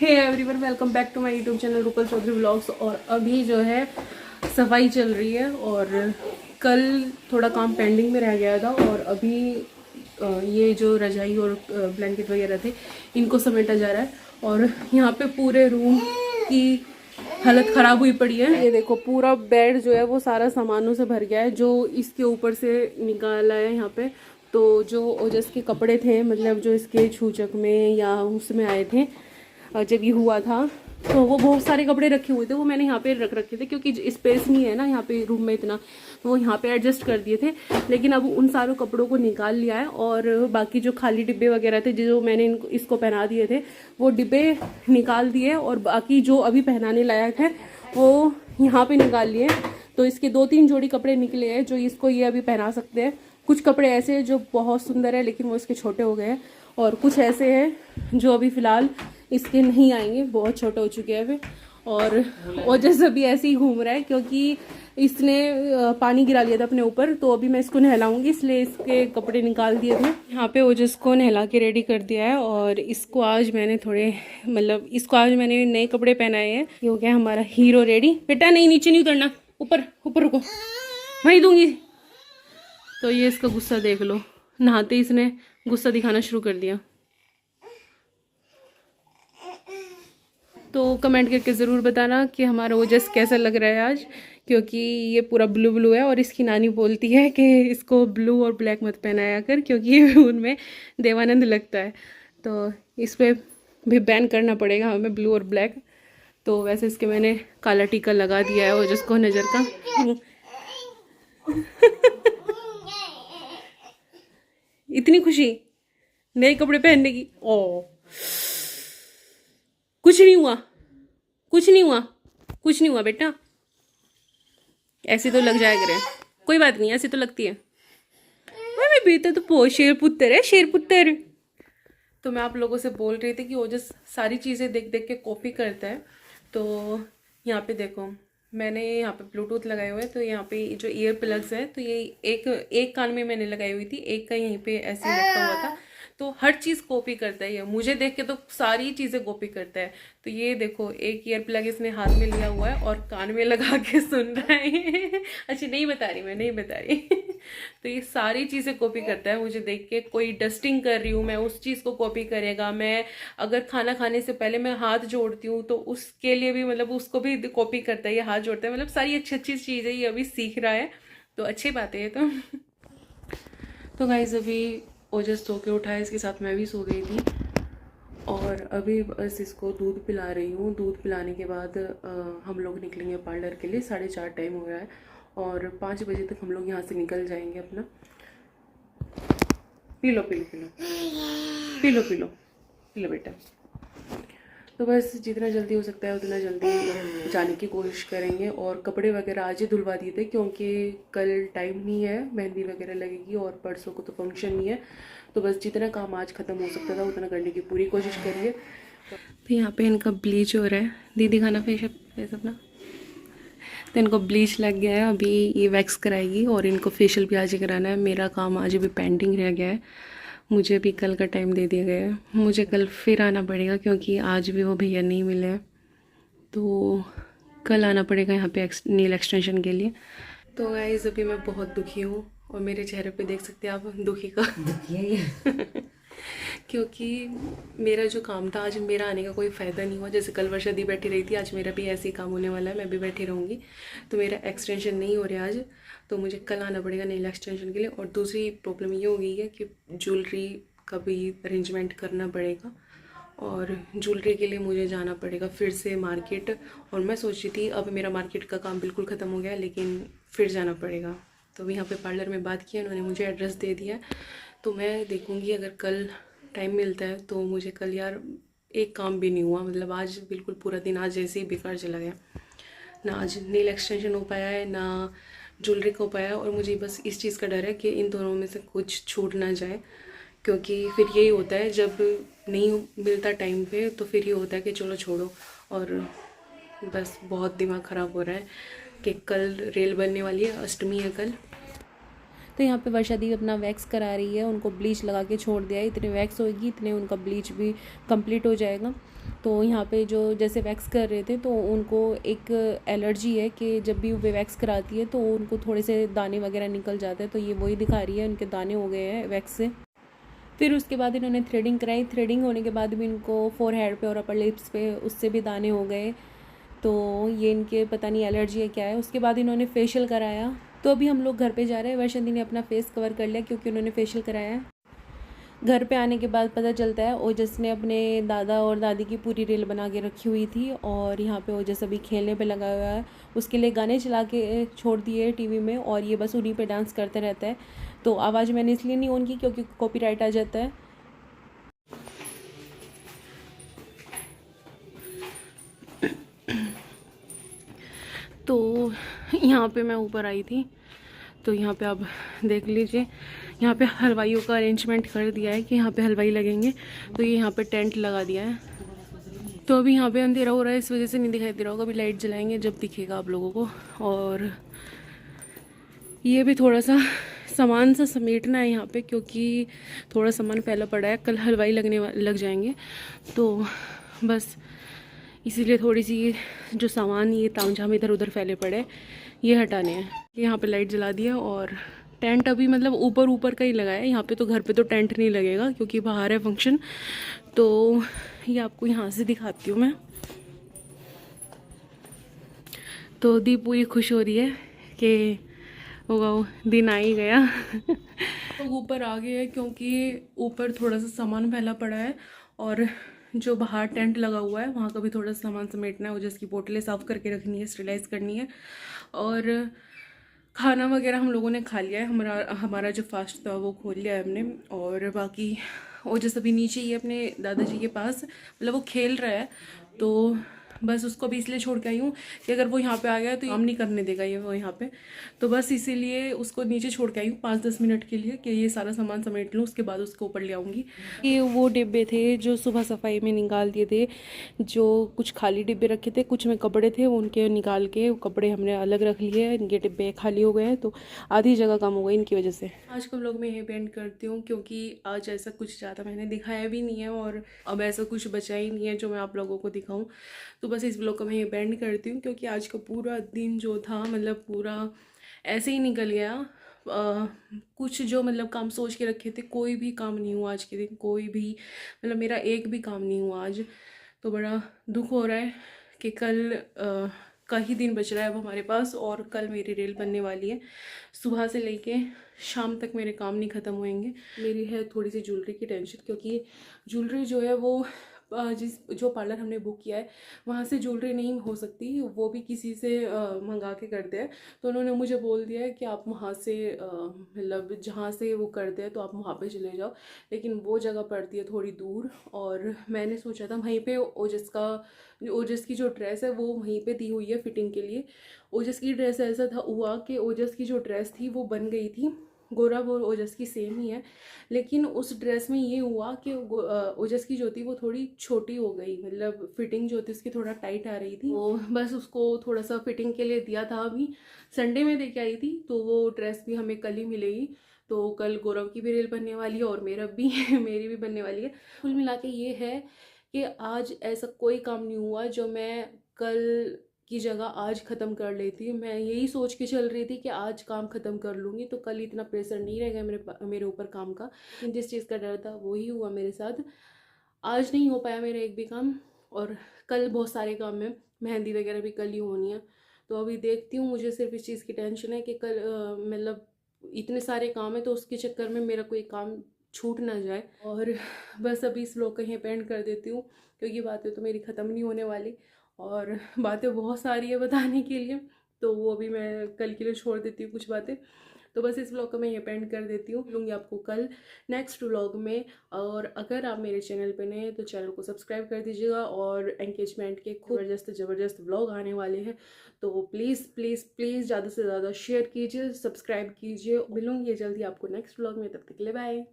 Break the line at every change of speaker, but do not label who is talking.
Hey everyone, welcome back to my YouTube channel Rupal Chaudhary vlogs. और अभी जो है सफाई चल रही है और कल थोड़ा काम पेंडिंग में रह गया था और अभी ये जो रजाई और ब्लैंकेट वगैरह थे इनको समेटा जा रहा है। और यहाँ पे पूरे रूम की हालत ख़राब हुई पड़ी है। ये देखो पूरा बेड जो है वो सारा सामानों से भर गया है जो इसके ऊपर से निकाला है यहाँ पे। तो जो ओजस के कपड़े थे, मतलब जो इसके छूचक में या उसमें आए थे जब ये हुआ था, तो वो बहुत सारे कपड़े रखे हुए थे, वो मैंने यहाँ पे रख रखे थे क्योंकि स्पेस नहीं है ना यहाँ पे रूम में इतना, तो वो यहाँ पे एडजस्ट कर दिए थे। लेकिन अब उन सारों कपड़ों को निकाल लिया है और बाकी जो खाली डिब्बे वगैरह थे जो मैंने इसको पहना दिए थे वो डिब्बे निकाल दिए और बाकी जो अभी पहनाने लायक है वो यहाँ पे निकाल लिए। तो इसके 2-3 जोड़ी कपड़े निकले हैं जो इसको ये अभी पहना सकते हैं। कुछ कपड़े ऐसे हैं जो बहुत सुंदर है लेकिन वो इसके छोटे हो गए हैं और कुछ ऐसे हैं जो अभी फ़िलहाल इसके नहीं आएंगे, बहुत छोटे हो चुके हैं अभी। और जैसे अभी ऐसे ही घूम रहा है क्योंकि इसने पानी गिरा लिया था अपने ऊपर, तो अभी मैं इसको नहलाऊंगी इसलिए इसके कपड़े निकाल दिए थे। यहाँ पे ओजस को नहला के रेडी कर दिया है और इसको आज मैंने इसको आज मैंने नए कपड़े पहनाए हैं। ये हो गया हमारा हीरो रेडी। बेटा नहीं, नीचे नहीं उतरना, ऊपर ऊपर रुको, वहीं दूंगी। तो ये इसका गुस्सा देख लो, नहाते इसने गुस्सा दिखाना शुरू कर दिया। तो कमेंट करके ज़रूर बताना कि हमारा ओजस कैसा लग रहा है आज, क्योंकि ये पूरा ब्लू ब्लू है और इसकी नानी बोलती है कि इसको ब्लू और ब्लैक मत पहनाया कर क्योंकि उनमें देवानंद लगता है। तो इस पर भी बैन करना पड़ेगा हमें ब्लू और ब्लैक। तो वैसे इसके मैंने काला टीका लगा दिया है ओजस को नज़र का। इतनी खुशी नए कपड़े पहनने की। ओ कुछ नहीं हुआ, कुछ नहीं हुआ, कुछ नहीं हुआ बेटा, ऐसे तो लग जाया करे, कोई बात नहीं, ऐसे तो लगती है। अरे बेटा तो बहुत शेर पुत्र है, शेर पुत्र। तो मैं आप लोगों से बोल रही थी कि वो जो सारी चीज़ें देख देख के कॉपी करता है। तो यहाँ पे देखो मैंने यहाँ पे ब्लूटूथ लगाए हुए हैं, तो यहाँ पे जो ईयर प्लग्स है तो ये एक कान में मैंने लगाई हुई थी, एक का यहीं पे ऐसे लटका हुआ था। तो हर चीज़ कॉपी करता है ये, मुझे देख के तो सारी चीज़ें कॉपी करता है। तो ये देखो एक ईयर प्लग इसने हाथ में लिया हुआ है और कान में लगा के सुन रहा है। अच्छा नहीं बता रही, मैं नहीं बता रही। तो ये सारी चीज़ें कॉपी करता है मुझे देख के। कोई डस्टिंग कर रही हूँ मैं, उस चीज़ को कॉपी करेगा। मैं अगर खाना खाने से पहले मैं हाथ जोड़ती हूँ तो उसके लिए भी मतलब उसको भी कॉपी करता है, ये हाथ जोड़ता है। मतलब सारी अच्छी अच्छी चीज़ें ये अभी सीख रहा है, तो अच्छी बात है ये तो गाइस अभी ओजस सो के उठा है, इसके साथ मैं भी सो गई थी और अभी बस इसको दूध पिला रही हूँ। दूध पिलाने के बाद हम लोग निकलेंगे पार्लर के लिए। 4:30 टाइम हो गया है और 5 बजे तक हम लोग यहाँ से निकल जाएंगे अपना। P low P low P low P low P low P low बेटा। तो बस जितना जल्दी हो सकता है उतना जल्दी जाने की कोशिश करेंगे। और कपड़े वगैरह आज ही धुलवा दिए थे क्योंकि कल टाइम नहीं है, मेहंदी वगैरह लगेगी और परसों को तो फंक्शन नहीं है। तो बस जितना काम आज ख़त्म हो सकता था उतना करने की पूरी कोशिश करिए। तो यहाँ पे इनका ब्लीच हो रहा है। दीदी खाना फेस अपना। तो इनको ब्लीच लग गया है, अभी ये वैक्स कराएगी और इनको फेशियल भी आज ही कराना है। मेरा काम आज अभी पेंडिंग रह गया है, मुझे भी कल का टाइम दे दिया गया है। मुझे कल फिर आना पड़ेगा क्योंकि आज भी वो भैया नहीं मिले हैं, तो कल आना पड़ेगा यहाँ पे नील एक्सटेंशन के लिए। तो गाइस अभी मैं बहुत दुखी हूँ और मेरे चेहरे पे देख सकते हैं आप दुखी का क्योंकि मेरा जो काम था आज मेरा आने का कोई फ़ायदा नहीं हुआ। जैसे कल वर्षा दी बैठी रही थी, आज मेरा भी ऐसे ही काम होने वाला है, मैं भी बैठी रहूँगी। तो मेरा एक्सटेंशन नहीं हो रहा आज, तो मुझे कल आना पड़ेगा नेल एक्सटेंशन के लिए। और दूसरी प्रॉब्लम ये हो गई है कि ज्वेलरी का भी अरेंजमेंट करना पड़ेगा और ज्वेलरी के लिए मुझे जाना पड़ेगा फिर से मार्केट। और मैं सोच रही थी अब मेरा मार्केट का काम बिल्कुल ख़त्म हो गया लेकिन फिर जाना पड़ेगा। तो यहाँ पे पार्लर में बात किया, उन्होंने मुझे एड्रेस दे दिया। तो मैं देखूँगी अगर कल टाइम मिलता है तो मुझे कल यार एक काम भी नहीं हुआ, मतलब आज बिल्कुल पूरा दिन आज जैसे ही बेकार चला गया। ना आज नेल एक्सटेंशन हो पाया है ना ज्वेलरी का हो पाया है। और मुझे बस इस चीज़ का डर है कि इन दोनों में से कुछ छूट ना जाए, क्योंकि फिर यही होता है जब नहीं मिलता टाइम पे तो फिर ये होता है कि चलो छोड़ो। और बस बहुत दिमाग ख़राब हो रहा है कि कल रेल बनने वाली है, अष्टमी है कल। तो यहाँ पे वर्षा दी अपना वैक्स करा रही है, उनको ब्लीच लगा के छोड़ दिया है, इतने वैक्स होगी इतने उनका ब्लीच भी कंप्लीट हो जाएगा। तो यहाँ पे जो जैसे वैक्स कर रहे थे तो उनको एक एलर्जी है कि जब भी वे वैक्स कराती है तो उनको थोड़े से दाने वगैरह निकल जाते हैं, तो ये वही दिखा रही है, उनके दाने हो गए हैं वैक्स से। फिर उसके बाद इन्होंने थ्रेडिंग कराई, थ्रेडिंग होने के बाद भी इनको फोरहेड पे और अपर लिप्स पे उससे भी दाने हो गए, तो ये इनके पता नहीं एलर्जी है क्या है। उसके बाद इन्होंने फेशियल कराया। तो अभी हम लोग घर पे जा रहे हैं, वर्षा दी ने अपना फेस कवर कर लिया क्योंकि उन्होंने फेशियल कराया है। घर पे आने के बाद पता चलता है ओजस ने अपने दादा और दादी की पूरी रील बना के रखी हुई थी और यहाँ पे ओजस अभी खेलने पे लगा हुआ है, उसके लिए गाने चला के छोड़ दिए टीवी में और ये बस उन्हीं पे डांस करते रहता है। तो आवाज़ मैंने इसलिए नहीं ऑन की क्योंकि कॉपीराइट आ जाता है। तो यहाँ पे मैं ऊपर आई थी, तो यहाँ पे आप देख लीजिए, यहाँ पे हलवाइयों का अरेंजमेंट कर दिया है कि यहाँ पे हलवाई लगेंगे, तो ये यहाँ पे टेंट लगा दिया है। तो अभी यहाँ पे अंधेरा हो रहा है, इस वजह से नहीं दिखाई दे रहा होगा, अभी लाइट जलाएंगे जब दिखेगा आप लोगों को। और ये भी थोड़ा सा सामान सा समेटना है यहाँ पे क्योंकि थोड़ा सामान फैला पड़ा है, कल हलवाई लग जाएंगे, तो बस इसीलिए थोड़ी सी जो सामान ये तामझाम इधर उधर फैले पड़े ये हटाने हैं। यहाँ पे लाइट जला दिया और टेंट अभी मतलब ऊपर ऊपर का ही लगा है, यहाँ पे तो घर पे तो टेंट नहीं लगेगा क्योंकि बाहर है फंक्शन। तो ये आपको यहाँ से दिखाती हूँ मैं। तो दी पूरी खुश हो रही है कि वो दिन आ ही गया। तो ऊपर आ गए हैं क्योंकि ऊपर थोड़ा सा सामान फैला पड़ा है और जो बाहर टेंट लगा हुआ है वहाँ का भी थोड़ा सा सामान समेटना है, जिसकी बोतलें साफ़ करके रखनी है, स्टरलाइज करनी है। और खाना वगैरह हम लोगों ने खा लिया है, हमारा जो फास्ट था वो खोल लिया है हमने। और बाकी वो जैसे अभी नीचे ही है अपने दादाजी के पास, मतलब वो खेल रहा है, तो बस उसको भी इसलिए छोड़ के आई हूँ कि अगर वो यहाँ पे आ गया तो काम नहीं करने देगा ये वो यहाँ पे, तो बस इसीलिए उसको नीचे छोड़ के आई हूँ 5-10 मिनट के लिए कि ये सारा सामान समेट लूँ, उसके बाद उसको ऊपर ले आऊँगी। ये वो डिब्बे थे जो सुबह सफाई में निकाल दिए थे, जो कुछ खाली डिब्बे रखे थे, कुछ में कपड़े थे, उनके निकाल के कपड़े हमने अलग रख लिए, इनके डिब्बे खाली हो गए हैं, तो आधी जगह कम हो गई इनकी वजह से। आज का व्लॉग मैं यहीं पे एंड करती हूँ क्योंकि आज ऐसा कुछ ज़्यादा मैंने दिखाया भी नहीं है और अब ऐसा कुछ बचा ही नहीं है जो मैं आप लोगों को दिखाऊँ, तो बस इस व्लॉग को मैं यहीं पे एंड करती हूँ क्योंकि आज का पूरा दिन जो था मतलब पूरा ऐसे ही निकल गया। कुछ जो मतलब काम सोच के रखे थे कोई भी काम नहीं हुआ आज के दिन, कोई भी मतलब मेरा एक भी काम नहीं हुआ आज, तो बड़ा दुख हो रहा है कि कल का ही दिन बच रहा है अब हमारे पास और कल मेरी रील बनने वाली है। सुबह से लेके शाम तक मेरे काम नहीं ख़त्म होएंगे। मेरी है थोड़ी सी ज्वेलरी की टेंशन क्योंकि ज्वेलरी जो है वो जो पार्लर हमने बुक किया है वहाँ से ज्वेलरी नहीं हो सकती, वो भी किसी से मंगा के करते हैं, तो उन्होंने मुझे बोल दिया है कि आप वहाँ से मतलब जहाँ से वो करते हैं तो आप वहाँ पे चले जाओ, लेकिन वो जगह पड़ती है थोड़ी दूर और मैंने सोचा था वहीं पे ओजस की जो ड्रेस है वो वहीं पे दी हुई है फिटिंग के लिए। ओजस की ड्रेस ऐसा था हुआ कि ओजस की जो ड्रेस थी वो बन गई थी, गौरव और ओजस की सेम ही है, लेकिन उस ड्रेस में ये हुआ कि ओजस की जो थी वो थोड़ी छोटी हो गई, मतलब फिटिंग जो थी उसकी थोड़ा टाइट आ रही थी, तो बस उसको थोड़ा सा फिटिंग के लिए दिया था। अभी संडे में देके आई थी तो वो ड्रेस भी हमें कल ही मिलेगी, तो कल गौरव की भी रील बनने वाली है और मेरा भी मेरी भी बनने वाली है। कुल मिला के ये है कि आज ऐसा कोई काम नहीं हुआ जो मैं कल की जगह आज ख़त्म कर लेती। मैं यही सोच के चल रही थी कि आज काम ख़त्म कर लूँगी तो कल इतना प्रेशर नहीं रहेगा मेरे ऊपर काम का, लेकिन जिस चीज़ का डर था वही हुआ मेरे साथ। आज नहीं हो पाया मेरा एक भी काम और कल बहुत सारे काम है, मेहंदी वगैरह भी कल ही होनी है, तो अभी देखती हूँ। मुझे सिर्फ इस चीज़ की टेंशन है कि कल मतलब इतने सारे काम है तो उसके चक्कर में मेरा कोई काम छूट ना जाए। और बस अभी इस व्लॉग का यहीं पे एंड कर देती हूँ क्योंकि बातें तो मेरी ख़त्म नहीं होने वाली और बातें बहुत सारी है बताने के लिए, तो वो भी मैं कल के लिए छोड़ देती हूँ कुछ बातें। तो बस इस व्लॉग को मैं ये पेंड कर देती हूँ, मिलूँगी आपको कल नेक्स्ट व्लॉग में। और अगर आप मेरे चैनल पे नए हैं तो चैनल को सब्सक्राइब कर दीजिएगा और एंगेजमेंट के खूब ज़बरदस्त व्लॉग आने वाले हैं, तो प्लीज़ प्लीज़ प्लीज़ ज़्यादा से ज़्यादा शेयर कीजिए, सब्सक्राइब कीजिए। मिलूँगी जल्दी आपको नेक्स्ट व्लॉग में, तब तक के लिए बाय।